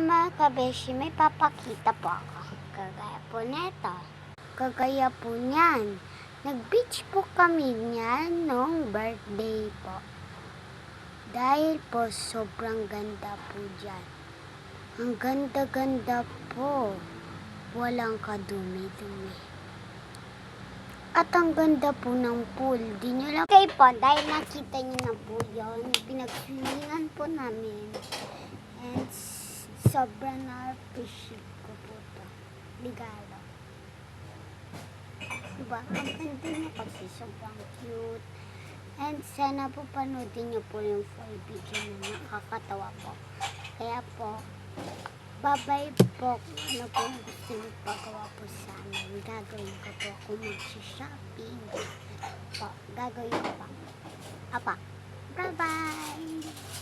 mga kabeshi, may papakita po ako. Kagaya po neto. Kagaya po niyan. Nag-beach po kami niyan nung birthday po. Dahil po sobrang ganda po dyan. Ang ganda-ganda po. Walang kadumi-dumi. At ang ganda po ng pool. Di nyo lang. Okay po, dahil nakita nyo na po yun. Pinag-swimingan po namin. And sobrang na-appreciate ko po ito. Regalo. Diba? Ang ganda niya kasi sobrang cute. And sana po panoodin niyo po yung full video na nakakatawa po. Kaya po, bye-bye po. Ano po yung gusto niyo pagawa po sa amin. Gagawin ko po kung mag-shopping. Po, gagawin ko pa. Apa. Bye-bye!